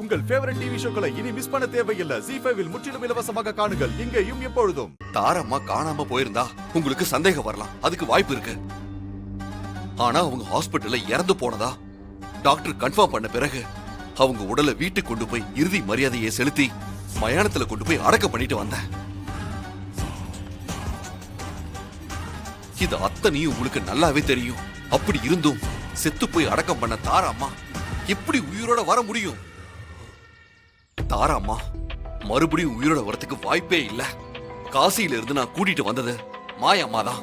உங்கள் favourite TV ஷோக்களை இனி miss பண்ண தேவையில்லை. ZEE5 இல் முற்றிலும் இலவசமாக காணுங்கள். இங்கேயும் எப்பொழுதும். தாரம்மா காணாம போயிருந்தா உங்களுக்கு சந்தேகம் வரலாம், அதுக்கு வாய்ப்பு இருக்கு. ஆனா அவங்க ஹாஸ்பிட்டல்ல இறந்து போனதா டாக்டர் கன்ஃபார்ம் பண்ண பிறகு அவங்க உடலை வீட்டுக்கு கொண்டு போய் இறுதி மரியாதையை செலுத்தி மயானத்துல கொண்டு போய் அடக்கம் பண்ணிட்டு வந்தேன். இது அத்தனையும் உங்களுக்கு நல்லாவே தெரியும். அப்படி இருந்தும் செத்து போய் அடக்கம் பண்ண தாராம்மா எப்படி உயிரோட வர முடியும்? தாராம்மா மறுபடியும் உயிரோட வரத்துக்கு வாய்ப்பே இல்ல. காசியில இருந்து நான் கூட்டிட்டு வந்தது மாயம்மா தான்.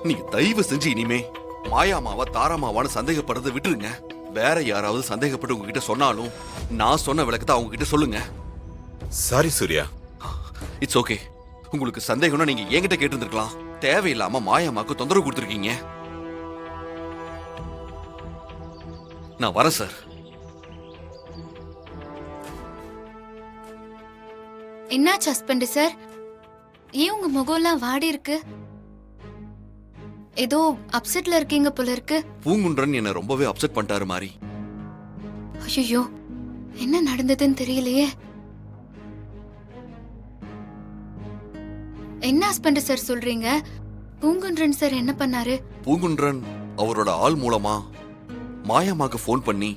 நீங்க தயவு செஞ்சு இனிமே மாயாமாவா தாராமாவான்னு சந்தேகப்படுறதை விட்டுருங்க. வேற யாராவது சந்தேகப்பட்டு உங்ககிட்ட சொன்னாலும் நான் சொன்ன விளக்கத்தை அவங்க கிட்ட சொல்லுங்க. சாரி சூர்யா. It's okay. உங்களுக்கு சந்தேகம்னா நீங்க என்கிட்ட கேட்டிருந்திருக்கலாம். தேவையில்லாம மாயாமாக்கு தொந்தரவு கொடுத்துருக்கீங்க. நான் வரேன் சார். என்னாச்சு ஹஸ்பண்ட் சார்? ஏன் உங்க முகம்லாம் வாடி இருக்கு? ஏதோ அப்செட்ல இருக்கீங்க போல இருக்கு. பூங்குன்றன் என்ன ரொம்பவே அப்செட் பண்ணிட்டாரு மாதிரி. ஐயோ, என்ன நடந்ததுன்னு தெரியலையே. என்ன ஹஸ்பண்ட் சார் சொல்றீங்க? பூங்குன்றன் சார் என்ன பண்ணாரு? பூங்குன்றன் அவரோட ஆள் மூலமா மாயாமாக்கு போன் பண்ணி,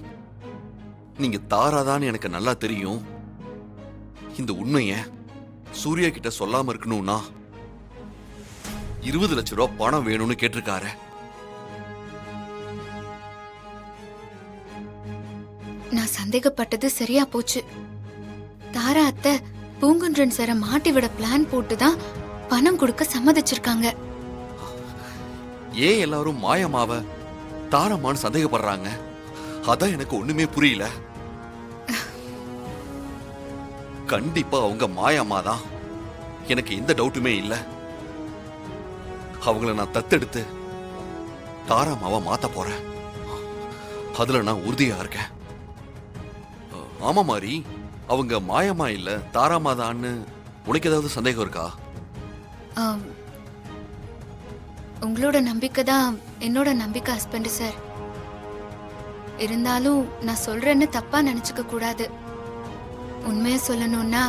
நீங்க தாராதான்னு எனக்கு நல்லா தெரியும், இந்த உண்மைய சூர்யா கிட்ட சொல்லாம இருக்கணும்னா 20 லட்சம் ரூபாய் பணம் வேணும்னு கேட்டிருக்காரு. நான் சந்தேகப்பட்டது சரியா போச்சு. தாரா அத்தை பூங்குன்றன் சார மாட்டி விட பிளான் போட்டுதான் பணம் கொடுக்க சம்மதிச்சிருக்காங்க. ஏன் எல்லாரும் மாயமாவ தாரமான்னு சந்தேகப்படுறாங்க? அதான் எனக்கு ஒண்ணுமே புரியல. கண்டிப்பா அவங்க மாயம்மா தான், எனக்கு எந்த டவுட்டுமே இல்ல. அவங்கள நான் தத்தெடுத்து தாராமாவா மாத்த போறேன். அதுல நான் உறுதியா இருக்கேன். ஆமா மாதிரி அவங்க மாயம்மா இல்ல தாராமா தான்னு உனக்கு ஏதாவது சந்தேகம் இருக்கா? உங்களோட நம்பிக்கை தான் என்னோட நம்பிக்கை ஹஸ்பண்ட் சார். இருந்தாலும் நான் சொல்றேன்னு தப்பா நினைச்சுக்க கூடாது. உண்மையை சொல்லணும்னா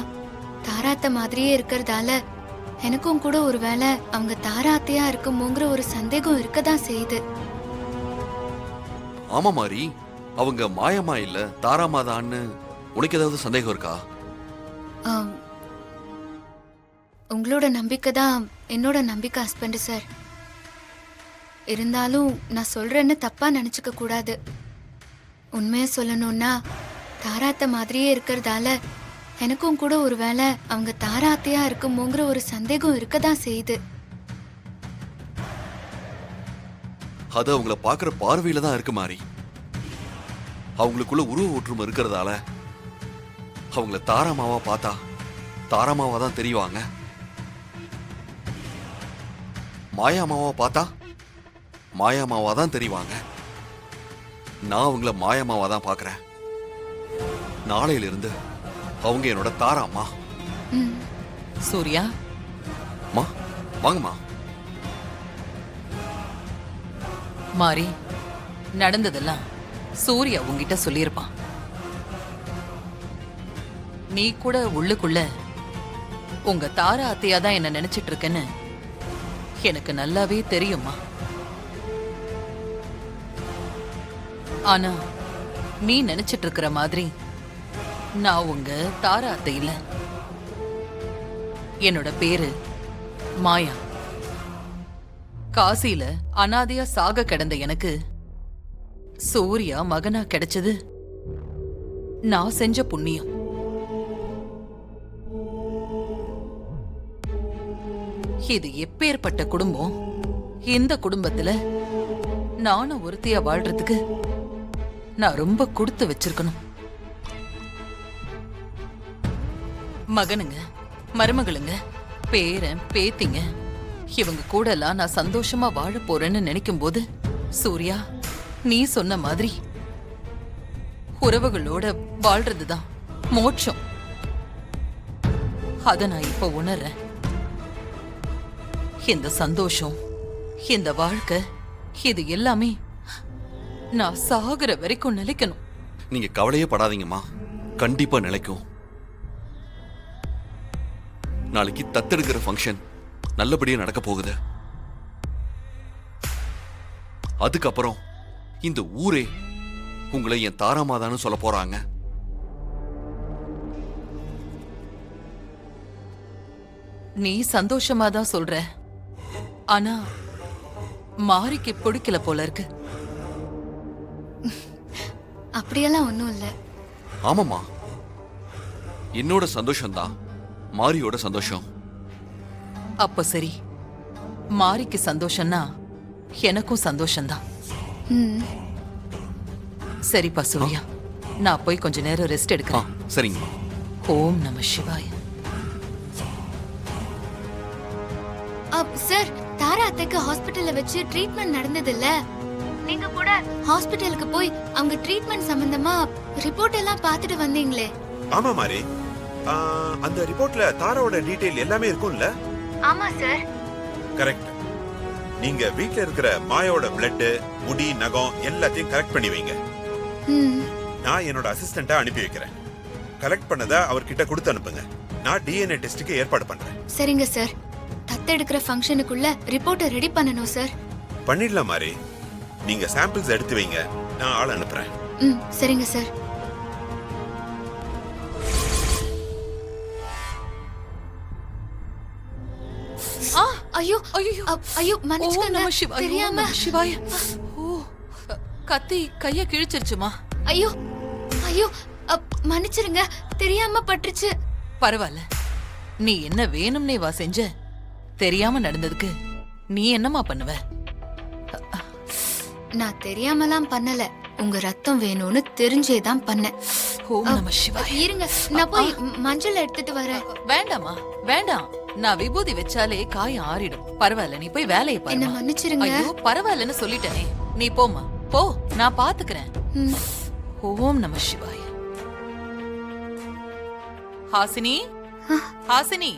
தாராத்த மாதிரியே இருக்கிறதால எனக்கும் கூட ஒருவேளை அவங்க தாராத்தையா இருக்குமோங்கிற ஒரு சந்தேகம் இருக்கதான் செய்யுது. ஆமா மாதிரி அவங்க மாயம்மா இல்ல தாராமா தான்னு உனக்கு ஏதாவது சந்தேகம் இருக்கா? உங்களோட நம்பிக்கை தான் என்னோட நம்பிக்கை ஹஸ்பண்ட் சார். இருந்தாலும் நான் சொல்றேன்னு தப்பா நினைச்சுக்க கூடாது. உண்மையை சொல்லணும்னா தாராத்த மாதிரியே இருக்கிறதால எனக்கும் கூட ஒருவேளை அவங்க தாராத்தையா இருக்குமோங்கிற ஒரு சந்தேகம் இருக்கதான் செய்யுது. அது அவங்கள பாக்குற பார்வையில தான் இருக்கு மாதிரி. அவங்களுக்குள்ள உருவ ஒற்றுமை இருக்கிறதால அவங்கள தாராமாவா பார்த்தா தாராமாவா தான் தெரிவாங்க. மாயாமாவா பார்த்தா மாயாமாவா தான் தெரிவாங்க. நான் அவங்கள மாயாமாவா தான் பாக்குறேன். நாளையில இருந்து அவங்க என்னோட தாராமா. சூர்யா மா வாங்கம்மா. மாறி நடந்ததெல்லாம் சூர்யா உங்ககிட்ட சொல்லியிருப்பான். நீ கூட உள்ளுக்குள்ள உங்க தாரா அத்தையா தான் என்ன நினைச்சிட்டு இருக்கேன்னு எனக்கு நல்லாவே தெரியுமா. ஆனா நீ நினைச்சிட்டு இருக்கிற மாதிரி நான் உங்க தாரா அத்தை இல்ல. என்னோட பேரு மாயா. காசியில அனாதையா சாக கிடந்த எனக்கு சூர்யா மகனா கிடைச்சது நான் செஞ்ச புண்ணியம். இது எப்பேற்பட்ட குடும்பம். இந்த குடும்பத்துல நானும் ஒருத்தியா வாழ்றதுக்கு நான் ரொம்ப கொடுத்து வச்சிருக்கணும். மகனுங்க, மருமகளுங்க, பேரன், பேத்திங்க இவங்க கூட எல்லாம் நான் சந்தோஷமா வாழ போறேன்னு நினைக்கும் போது சூர்யா நீ சொன்ன மாதிரி உறவுகளோட வாழ்றதுதான் மோட்சம். அத நான் இப்ப உணர்றேன். இந்த சந்தோஷம், இந்த வாழ்க்கை, இது எல்லாமே நான் சாகுற வரைக்கும் நிலைக்கணும். நீங்க கவலையே படாதீங்கம்மா, கண்டிப்பா நிலைக்கும். நாளைக்கு தத்தெடுக்கிற ஃபங்க்ஷன் நல்லபடியா நடக்க போகுது. அதுக்கப்புறம் இந்த ஊரே உங்களை என் தாராமாதான்னு சொல்ல போறாங்க. நீ சந்தோஷமா தான் சொல்ற, ஆனா மாரிக்கு பிடிக்கல போல இருக்கு. அப்படியெல்லாம் ஒண்ணும் இல்ல. ஆமாம்மா, என்னோட சந்தோஷம்தான் மாரியோட சந்தோஷம். அப்ப சரி, மாரிக்கு சந்தோஷம்னா எனக்கும் சந்தோஷம்தான். ம், சரிப்பா சூர்யா, நான் போய் கொஞ்ச நேரம் ரெஸ்ட் எடுக்கிறேன். சரிங்கம்மா. ஓம் நம சிவாய. சார், தாரா அத்தைக்கு ஹாஸ்பிடல்ல வச்சு ட்ரீட்மெண்ட் நடந்தது இல்ல? நீங்க கூட ஹாஸ்பிடலுக்கு போய் அவங்க ட்ரீட்மெண்ட் சம்பந்தமா ரிப்போர்ட் எல்லாம் பார்த்துட்டு வந்தீங்களே. ஆமா மாரி, அந்த ரிப்போர்ட்ல தாராவோட டீடைல் எல்லாமே இருக்கும்ல? ஆமா சார். கரெக்ட். நீங்க வீட்ல இருக்கிற மாயோட பிளட், முடி, நகம் எல்லாத்தையும் கரெக்ட் பண்ணி வைங்க. ம், நான் என்னோட அசிஸ்டண்ட்டை அனுப்பி வைக்கிறேன். கலெக்ட் பண்ணதை அவர்கிட்ட கொடுத்து அனுப்புங்க. நான் டிஎன்ஏ டெஸ்டுக்கு ஏற்பாடு பண்றேன். சரிங்க சார். தத்தெடுக்கிற ஃபங்க்ஷனுக்குள்ள ரிப்போர்ட்டை ரெடி பண்ணணும் சார். பண்ணிடலாம் மாரி. நீங்க சாம்பிள்ஸ் எடுத்து வைங்க, நான் ஆள் அனுப்புறேன். ம், சரிங்க சார். ஐயோ ஐயோ ஐயோ, ஓம் நம மன்னிச்சுக்கங்க, சிவாய. ஓம் தெரியாம. நம சிவாய. ஓ, கத்தி கைய கிழிச்சிருச்சுமா. ஐயோ ஐயோ, மன்னிச்சிருங்க, தெரியாம பட்டுருச்சு. பரவாயில்ல, நீ என்ன வேணும்னே வா செஞ்ச. தெரியாம நடந்ததுக்கு நீ என்னமா பண்ணுவ? நான் தெரியாமலாம் பண்ணல, உங்க ரத்தம் வேணும்னு தெரிஞ்சேதான் பண்ணேன். ஓம் நம சிவாய. இருங்க, நான் போய் மஞ்சள் எடுத்துட்டு வரேன். வேண்டாமா, வேண்டாம். நான் விபூதி வச்சாலே காயம் ஆறிடும். பரவாயில்ல, நீ போய் வேலையை என்ன பாரு. மன்னிச்சிருங்க. ஐயோ, பரவாயில்லன்னு சொல்லிட்டேனே. நீ போமா, போ, நான் பாத்துக்கிறேன். ம், ஓம் நம சிவாய. ஹாசினி, ஹாசினி,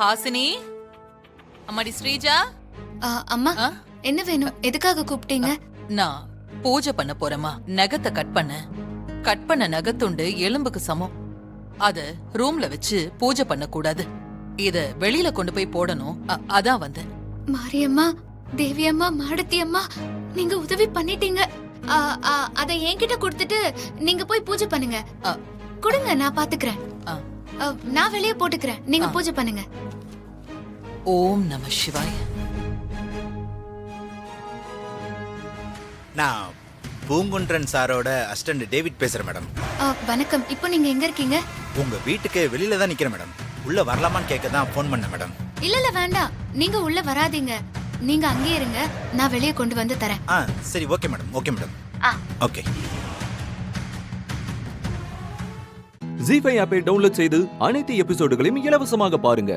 ஹாசினி. அம்மாடி ஸ்ரீஜா. அம்மா, ஆ? என்ன வேணும்? எதுக்காக கூப்பிட்டீங்க? நான் பூஜை பண்ண போறேமா. நகத்தை கட் பண்ண நகத்துண்டு எலும்புக்கு சமம். அத ரூம்ல வச்சு பூஜை பண்ண கூடாது. இத வெளியில கொண்டு போய் போடணும். அதான் வந்தேன். மாரியம்மா, தேவியம்மா, மாடத்தியம்மா, நீங்க உதவி பண்ணிட்டீங்க. அத என்கிட்ட கொடுத்துட்டு நீங்க போய் பூஜை பண்ணுங்க. கொடுங்க, நான் பாத்துக்கிறேன். நான் வெளியே போட்டுக்கிறேன், நீங்க பூஜை பண்ணுங்க. ஓம் நம சிவாய. நான் பூங்குன்றன் சாரோட அசிஸ்டன்ட் டேவிட் பேசுறேன் மேடம். வணக்கம். இப்போ நீங்க எங்க இருக்கீங்க? உங்க வீட்டுக்கு வெளியில தான் நிக்கிறேன் மேடம். உள்ள வரலாமான்னு கேட்க தான் ஃபோன் பண்ணேன் மேடம். இல்ல வேண்டாம், நீங்க உள்ள வராதீங்க. நீங்க அங்கேயே இருங்க, நான் வெளியே கொண்டு வந்து தரேன். சரி, okay madam. Okay madam. Okay. ஜீ5 ஆப்பை டவுன்லோட் செய்து அனைத்து எபிசோடுகளையும் இலவசமாக பாருங்க.